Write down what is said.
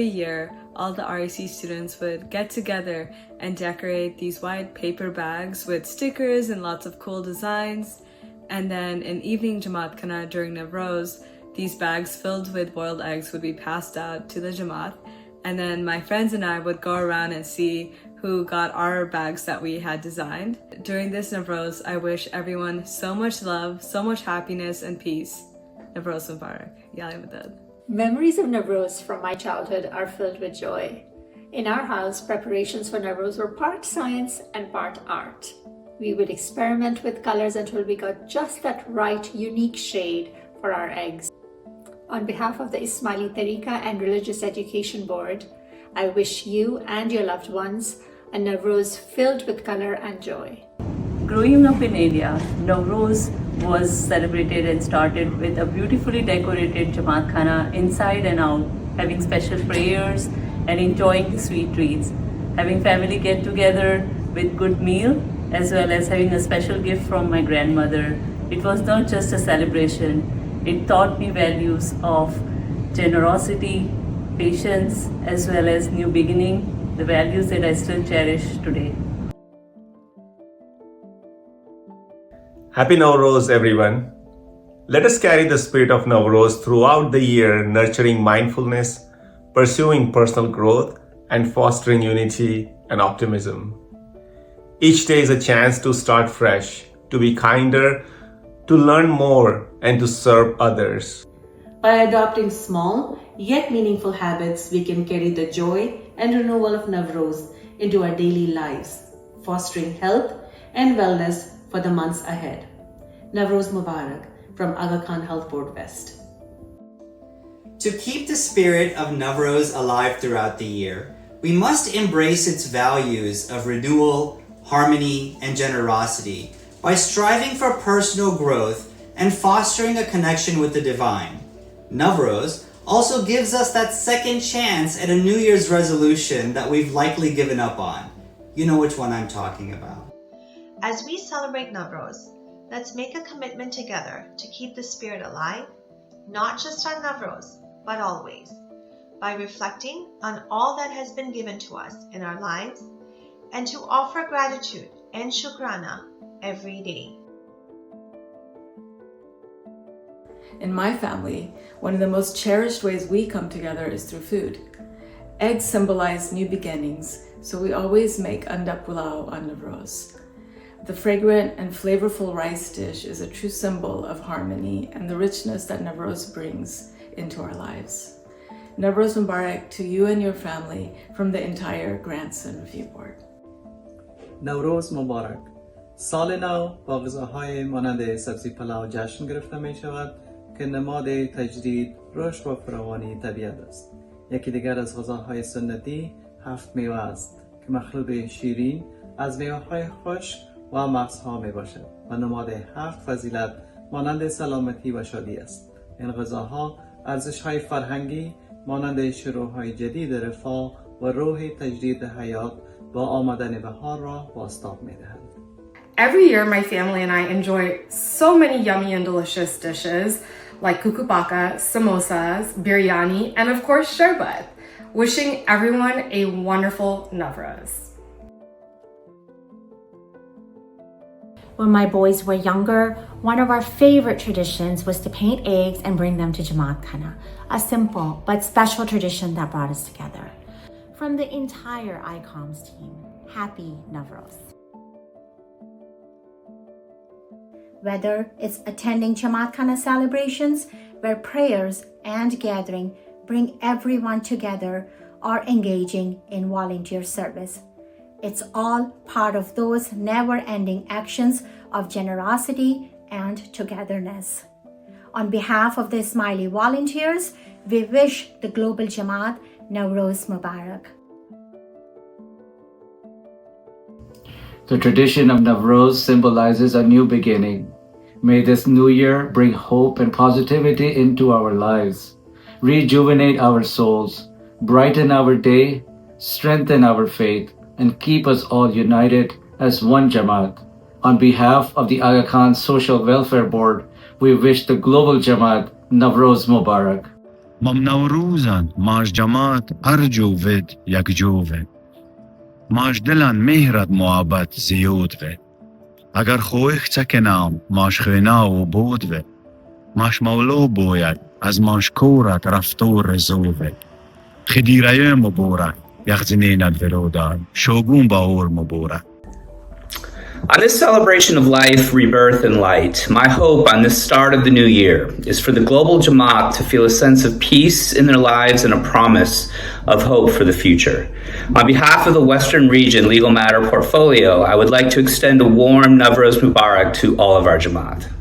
every year, all the REC students would get together and decorate these white paper bags with stickers and lots of cool designs. And then in evening Jamat Khana during Nawruz, these bags filled with boiled eggs would be passed out to the Jamat. And then my friends and I would go around and see who got our bags that we had designed. During this Nawruz, I wish everyone so much love, so much happiness and peace. Nawruz Mubarak. Yali Madad. Memories of Nawruz from my childhood are filled with joy. In our house, preparations for Nawruz were part science and part art. We would experiment with colors until we got just that right, unique shade for our eggs. On behalf of the Ismaili Tariqa and Religious Education Board, I wish you and your loved ones a Nawruz filled with color and joy. Growing up in India, Nawruz was celebrated and started with a beautifully decorated Jamat Khana inside and out, having special prayers and enjoying the sweet treats, having family get together with good meal, as well as having a special gift from my grandmother. It was not just a celebration, it taught me values of generosity, patience, as well as new beginning, the values that I still cherish today. Happy Nawruz, everyone. Let us carry the spirit of Nawruz throughout the year, nurturing mindfulness, pursuing personal growth, and fostering unity and optimism. Each day is a chance to start fresh, to be kinder, to learn more, and to serve others. By adopting small yet meaningful habits, we can carry the joy and renewal of Nawruz into our daily lives, fostering health and wellness for the months ahead. Nawruz Mubarak from Aga Khan Health Board West. To keep the spirit of Nawruz alive throughout the year, we must embrace its values of renewal, harmony, and generosity by striving for personal growth and fostering a connection with the divine. Nawruz also gives us that second chance at a New Year's resolution that we've likely given up on. You know which one I'm talking about. As we celebrate Nawruz, let's make a commitment together to keep the spirit alive, not just on Nawruz, but always, by reflecting on all that has been given to us in our lives and to offer gratitude and shukrana every day. In my family, one of the most cherished ways we come together is through food. Eggs symbolize new beginnings, so we always make anda pulao on Nawruz. The fragrant and flavorful rice dish is a true symbol of harmony and the richness that Nawruz brings into our lives. Nawruz Mubarak to you and your family from the entire Grandson Review Board. نوروز مبارک. سال نو با غذاهای مانند سبزی پلاو جشن گرفته می شود که نماد تجدید، رشد و فراوانی طبیعت است. یکی دیگر از غذاهای سنتی هفت میوه است که مخلوط شیرین از میوه‌های خشک و مغزها می باشد و نماد هفت فضیلت مانند سلامتی و شادی است. این غذاها ارزش‌های فرهنگی مانند شروع‌های جدید رفاه و روح تجدید حیات با آمدن بهار را بازتاب می‌دهند. Every year, my family and I enjoy so many yummy and delicious dishes like kukubaka, samosas, biryani, and of course, sherbet. Wishing everyone a wonderful Nawruz. When my boys were younger, one of our favorite traditions was to paint eggs and bring them to Jamat Khana, a simple but special tradition that brought us together. From the entire ICOMS team, happy Nawruz. Whether it's attending Jamat Khana celebrations, where prayers and gathering bring everyone together, or engaging in volunteer service, it's all part of those never-ending actions of generosity and togetherness. On behalf of the Ismaili volunteers, we wish the Global Jamat Nawruz Mubarak. The tradition of Nawruz symbolizes a new beginning. May this new year bring hope and positivity into our lives, rejuvenate our souls, brighten our day, strengthen our faith, and keep us all united as one Jamat. On behalf of the Aga Khan Social Welfare Board, we wish the Global Jamat Nawruz Mubarak. مام نوروزن ماش جماعت ارجو ود یک جو ود ماش دلن مهرت محبت زیود ود اگر خویخ چکنام ماش خینا و بود ود ماش مولو باید از ماش کورت رفتور رزو ود خدیره مبارک یک زنینت ولودان شوگون باور مبارک. On this celebration of life, rebirth, and light, my hope on this start of the new year is for the global Jamat to feel a sense of peace in their lives and a promise of hope for the future. On behalf of the Western Region Legal Matter Portfolio, I would like to extend a warm Nawruz Mubarak to all of our Jamat.